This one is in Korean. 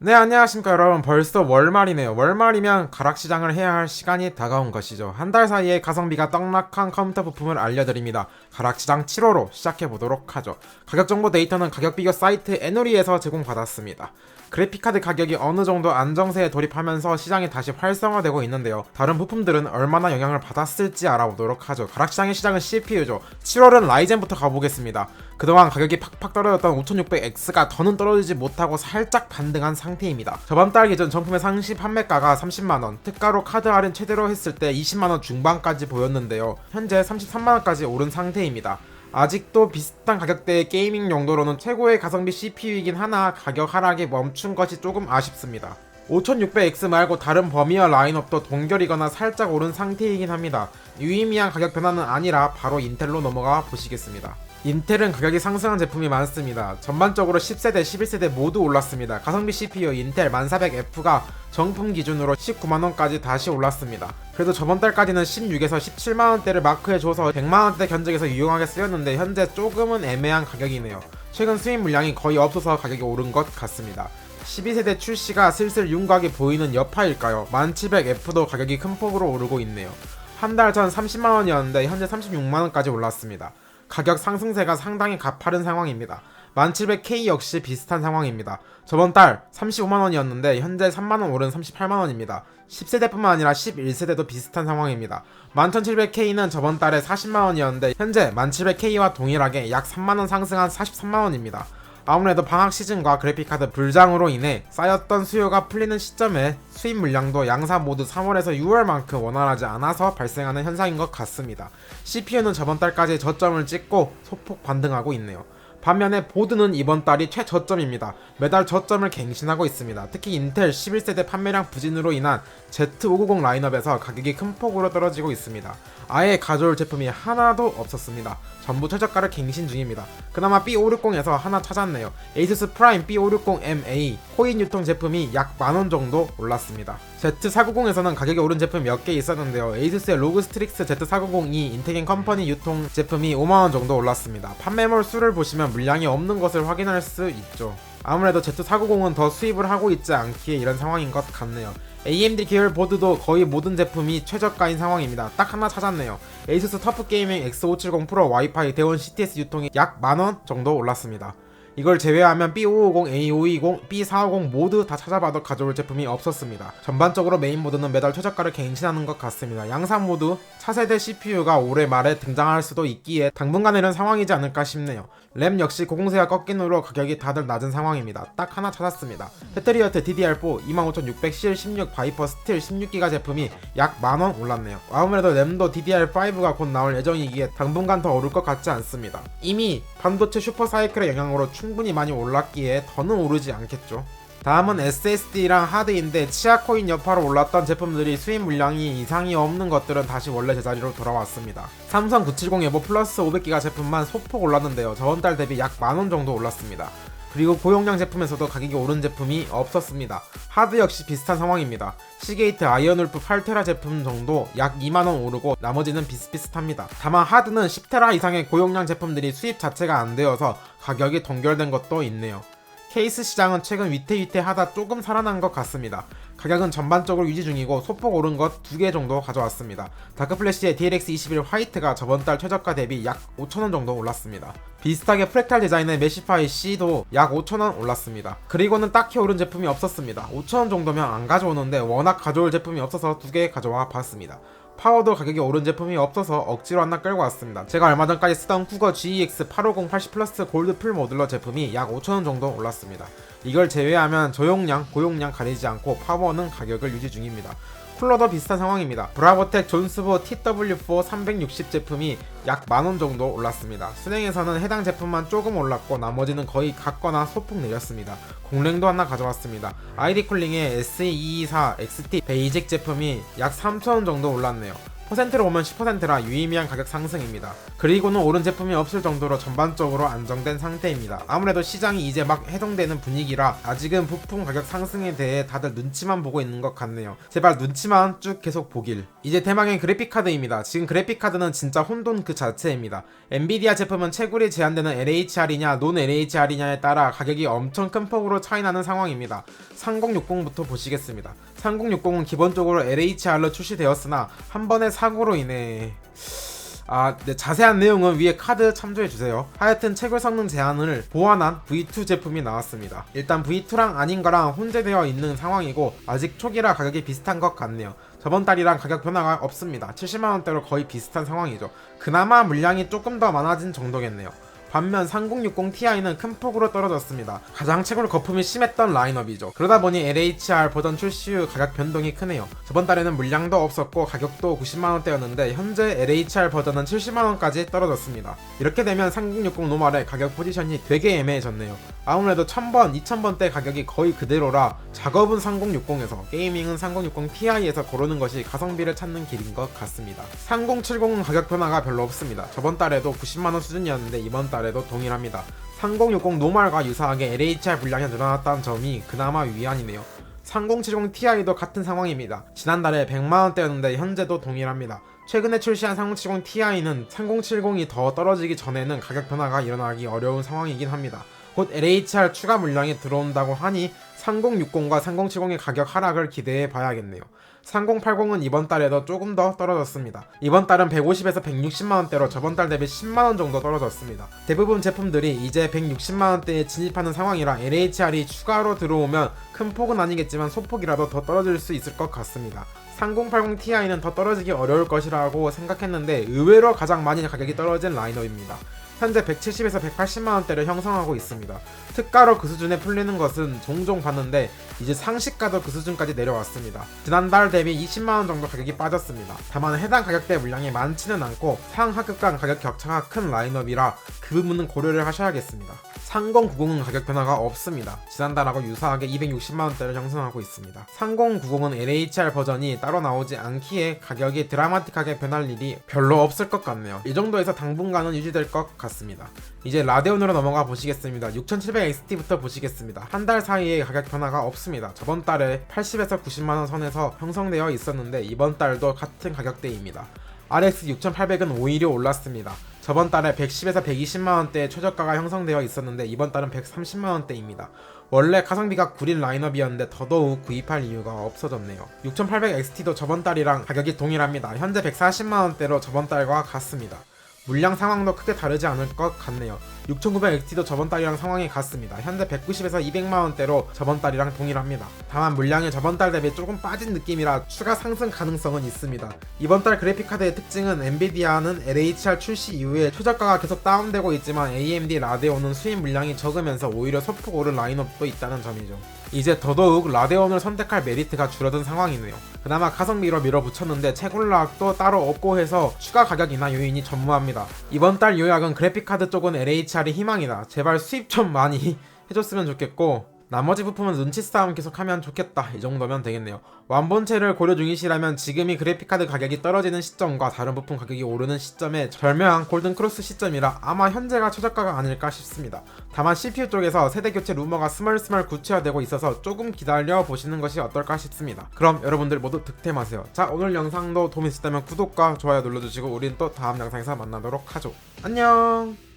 네, 안녕하십니까 여러분. 벌써 월말이네요. 월말이면 가락시장을 해야 할 시간이 다가온 것이죠. 한 달 사이에 가성비가 떡락한 컴퓨터 부품을 알려드립니다. 가락시장 7호로 시작해보도록 하죠. 가격 정보 데이터는 가격 비교 사이트 에누리에서 제공받았습니다. 그래픽카드 가격이 어느 정도 안정세에 돌입하면서 시장이 다시 활성화되고 있는데요. 다른 부품들은 얼마나 영향을 받았을지 알아보도록 하죠. 가락시장의 시장은 CPU죠. 7월은 라이젠부터 가보겠습니다. 그동안 가격이 팍팍 떨어졌던 5600X가 더는 떨어지지 못하고 살짝 반등한 상태입니다. 저번 달 기준 정품의 상시 판매가가 30만원, 특가로 카드 할인 최대로 했을 때 20만원 중반까지 보였는데요. 현재 33만원까지 오른 상태입니다. 아직도 비슷한 가격대의 게이밍 용도로는 최고의 가성비 CPU이긴 하나 가격 하락에 멈춘 것이 조금 아쉽습니다. 5600X 말고 다른 범위와 라인업도 동결이거나 살짝 오른 상태이긴 합니다. 유의미한 가격 변화는 아니라 바로 인텔로 넘어가 보시겠습니다. 인텔은 가격이 상승한 제품이 많습니다. 전반적으로 10세대, 11세대 모두 올랐습니다. 가성비 CPU 인텔 1400F가 정품 기준으로 19만원까지 다시 올랐습니다. 그래도 저번 달까지는 16에서 17만원대를 마크해줘서 100만원대 견적에서 유용하게 쓰였는데 현재 조금은 애매한 가격이네요. 최근 수입 물량이 거의 없어서 가격이 오른 것 같습니다. 12세대 출시가 슬슬 윤곽이 보이는 여파일까요? 1700F도 가격이 큰 폭으로 오르고 있네요. 한 달 전 30만원이었는데 현재 36만원까지 올랐습니다. 가격 상승세가 상당히 가파른 상황입니다. 1700K 역시 비슷한 상황입니다. 저번 달 35만원이었는데 현재 3만원 오른 38만원입니다. 10세대뿐만 아니라 11세대도 비슷한 상황입니다. 11700K는 저번 달에 40만원이었는데 현재 1700K와 동일하게 약 3만원 상승한 43만원입니다. 아무래도 방학 시즌과 그래픽카드 불장으로 인해 쌓였던 수요가 풀리는 시점에 수입 물량도 양사 모두 3월에서 6월만큼 원활하지 않아서 발생하는 현상인 것 같습니다. CPU는 저번 달까지 저점을 찍고 소폭 반등하고 있네요. 반면에 보드는 이번 달이 최저점입니다. 매달 저점을 갱신하고 있습니다. 특히 인텔 11세대 판매량 부진으로 인한 Z590 라인업에서 가격이 큰 폭으로 떨어지고 있습니다. 아예 가져올 제품이 하나도 없었습니다. 전부 최저가를 갱신 중입니다. 그나마 B560에서 하나 찾았네요. 에이수스 프라임 B560MA 코인 유통 제품이 약 만원 정도 올랐습니다. Z490에서는 가격이 오른 제품 몇 개 있었는데요. 에이수스의 로그 스트릭스 Z490이 인테겐 컴퍼니 유통 제품이 5만원 정도 올랐습니다. 판매몰 수를 보시면 물량이 없는 것을 확인할 수 있죠. 아무래도 Z490은 더 수입을 하고 있지 않기에 이런 상황인 것 같네요. AMD 계열 보드도 거의 모든 제품이 최저가인 상황입니다. 딱 하나 찾았네요. 에이수스 터프게이밍 X570 프로 와이파이 대원 CTS 유통이 약 만원 정도 올랐습니다. 이걸 제외하면 B550, A520, B450 모두 다 찾아봐도 가져올 제품이 없었습니다. 전반적으로 메인보드는 매달 최저가를 갱신하는 것 같습니다. 양산 모두 차세대 CPU가 올해 말에 등장할 수도 있기에 당분간 이런 상황이지 않을까 싶네요. 램 역시 고공세가 꺾인 후로 가격이 다들 낮은 상황입니다. 딱 하나 찾았습니다. 패트리어트 DDR4 25600CL16 바이퍼 스틸 16기가 제품이 약 만원 올랐네요. 아무래도 램도 DDR5가 곧 나올 예정이기에 당분간 더 오를 것 같지 않습니다. 이미 반도체 슈퍼사이클의 영향으로 충분히 많이 올랐기에 더는 오르지 않겠죠. 다음은 SSD랑 하드인데 치아코인 여파로 올랐던 제품들이 수입 물량이 이상이 없는 것들은 다시 원래 제자리로 돌아왔습니다. 삼성 970 에보 플러스 500기가 제품만 소폭 올랐는데요. 저번달 대비 약 만원 정도 올랐습니다. 그리고 고용량 제품에서도 가격이 오른 제품이 없었습니다. 하드 역시 비슷한 상황입니다. 시게이트 아이언울프 8테라 제품 정도 약 2만원 오르고 나머지는 비슷비슷합니다. 다만 하드는 10테라 이상의 고용량 제품들이 수입 자체가 안 되어서 가격이 동결된 것도 있네요. 케이스 시장은 최근 위태위태하다 조금 살아난 것 같습니다. 가격은 전반적으로 유지 중이고 소폭 오른 것 2개 정도 가져왔습니다. 다크플래시의 DLX21 화이트가 저번달 최저가 대비 약 5천원 정도 올랐습니다. 비슷하게 프랙탈 디자인의 메시파이 C도 약 5천원 올랐습니다. 그리고는 딱히 오른 제품이 없었습니다. 5천원 정도면 안 가져오는데 워낙 가져올 제품이 없어서 2개 가져와 봤습니다. 파워도 가격이 오른 제품이 없어서 억지로 하나 끌고 왔습니다. 제가 얼마 전까지 쓰던 쿠거 GEX 850 80 플러스 골드 풀 모듈러 제품이 약 5천원 정도 올랐습니다. 이걸 제외하면 저용량, 고용량 가리지 않고 파워는 가격을 유지 중입니다. 쿨러도 비슷한 상황입니다. 브라보텍 존스보 TW4 360 제품이 약 만원 정도 올랐습니다. 순행에서는 해당 제품만 조금 올랐고 나머지는 거의 같거나 소폭 내렸습니다. 공랭도 하나 가져왔습니다. 아이디쿨링의 SE224 XT 베이직 제품이 약 3천원 정도 올랐네요. 퍼센트로 보면 10%라 유의미한 가격 상승입니다. 그리고는 오른 제품이 없을 정도로 전반적으로 안정된 상태입니다. 아무래도 시장이 이제 막 해동되는 분위기라 아직은 부품 가격 상승에 대해 다들 눈치만 보고 있는 것 같네요. 제발 눈치만 쭉 계속 보길. 이제 대망의 그래픽카드입니다. 지금 그래픽카드는 진짜 혼돈 그 자체입니다. 엔비디아 제품은 채굴이 제한되는 LHR이냐 논 LHR이냐에 따라 가격이 엄청 큰 폭으로 차이나는 상황입니다. 3060부터 보시겠습니다. 3060은 기본적으로 LHR로 출시되었으나 한 번의 사고로 인해 네, 자세한 내용은 위에 카드 참조해주세요. 하여튼 채굴 성능 제한을 보완한 V2 제품이 나왔습니다. 일단 V2랑 아닌 거랑 혼재되어 있는 상황이고 아직 초기라 가격이 비슷한 것 같네요. 저번 달이랑 가격 변화가 없습니다. 70만원대로 거의 비슷한 상황이죠. 그나마 물량이 조금 더 많아진 정도겠네요. 반면 3060 Ti는 큰 폭으로 떨어졌습니다. 가장 채굴 거품이 심했던 라인업이죠. 그러다 보니 LHR 버전 출시 후 가격 변동이 크네요. 저번 달에는 물량도 없었고 가격도 90만원대였는데 현재 LHR 버전은 70만원까지 떨어졌습니다. 이렇게 되면 3060 노멀의 가격 포지션이 되게 애매해졌네요. 아무래도 1000번, 2000번대 가격이 거의 그대로라 작업은 3060에서 게이밍은 3060 Ti에서 고르는 것이 가성비를 찾는 길인 것 같습니다. 3070은 가격 변화가 별로 없습니다. 저번 달에도 90만원 수준이었는데 이번 달에도 동일합니다. 3060 노멀과 유사하게 LHR 분량이 늘어났다는 점이 그나마 위안이네요. 3070 Ti도 같은 상황입니다. 지난달에 100만원대였는데 현재도 동일합니다. 최근에 출시한 3070 Ti는 3070이 더 떨어지기 전에는 가격 변화가 일어나기 어려운 상황이긴 합니다. 곧 LHR 추가 물량이 들어온다고 하니 3060과 3070의 가격 하락을 기대해 봐야겠네요. 3080은 이번 달에도 조금 더 떨어졌습니다. 이번 달은 150에서 160만원대로 저번 달 대비 10만원 정도 떨어졌습니다. 대부분 제품들이 이제 160만원대에 진입하는 상황이라 LHR이 추가로 들어오면 큰 폭은 아니겠지만 소폭이라도 더 떨어질 수 있을 것 같습니다. 3080 Ti는 더 떨어지기 어려울 것이라고 생각했는데 의외로 가장 많이 가격이 떨어진 라인업입니다. 현재 170에서 180만원대를 형성하고 있습니다. 특가로 그 수준에 풀리는 것은 종종 봤는데 이제 상식가도 그 수준까지 내려왔습니다. 지난달 대비 20만원 정도 가격이 빠졌습니다. 다만 해당 가격대 물량이 많지는 않고 상하급 간 가격 격차가 큰 라인업이라 그 부분은 고려를 하셔야겠습니다. 3090은 가격 변화가 없습니다. 지난달하고 유사하게 260만원대를 형성하고 있습니다. 3090은 LHR 버전이 따로 나오지 않기에 가격이 드라마틱하게 변할 일이 별로 없을 것 같네요. 이 정도에서 당분간은 유지될 것 같습니다. 이제 라데온으로 넘어가 보시겠습니다. 6700XT부터 보시겠습니다. 한 달 사이에 가격 변화가 없습니다. 저번 달에 80에서 90만원 선에서 형성되어 있었는데 이번 달도 같은 가격대입니다. RX 6800은 오히려 올랐습니다. 저번 달에 110에서 120만원대의 최저가가 형성되어 있었는데 이번 달은 130만원대입니다. 원래 가성비가 구린 라인업이었는데 더더욱 구입할 이유가 없어졌네요. 6800XT도 저번 달이랑 가격이 동일합니다. 현재 140만원대로 저번 달과 같습니다. 물량 상황도 크게 다르지 않을 것 같네요. 6900XT도 저번 달이랑 상황이 같습니다. 현재 190에서 200만원대로 저번 달이랑 동일합니다. 다만 물량이 저번 달 대비 조금 빠진 느낌이라 추가 상승 가능성은 있습니다. 이번 달 그래픽카드의 특징은 엔비디아는 LHR 출시 이후에 최저가가 계속 다운되고 있지만 AMD 라데온은 수입 물량이 적으면서 오히려 소폭 오른 라인업도 있다는 점이죠. 이제 더더욱 라데온을 선택할 메리트가 줄어든 상황이네요. 그나마 가성비로 밀어붙였는데 채굴락도 따로 없고 해서 추가 가격 인하 요인이 전무합니다. 이번 달 요약은 그래픽카드 쪽은 LHR이 희망이다. 제발 수입 좀 많이 해줬으면 좋겠고 나머지 부품은 눈치 싸움 계속하면 좋겠다. 이 정도면 되겠네요. 완본체를 고려 중이시라면 지금이 그래픽카드 가격이 떨어지는 시점과 다른 부품 가격이 오르는 시점에 절묘한 골든크로스 시점이라 아마 현재가 최저가가 아닐까 싶습니다. 다만 CPU 쪽에서 세대교체 루머가 스멀스멀 구체화되고 있어서 조금 기다려 보시는 것이 어떨까 싶습니다. 그럼 여러분들 모두 득템하세요. 자, 오늘 영상도 도움이 됐다면 구독과 좋아요 눌러주시고 우린 또 다음 영상에서 만나도록 하죠. 안녕.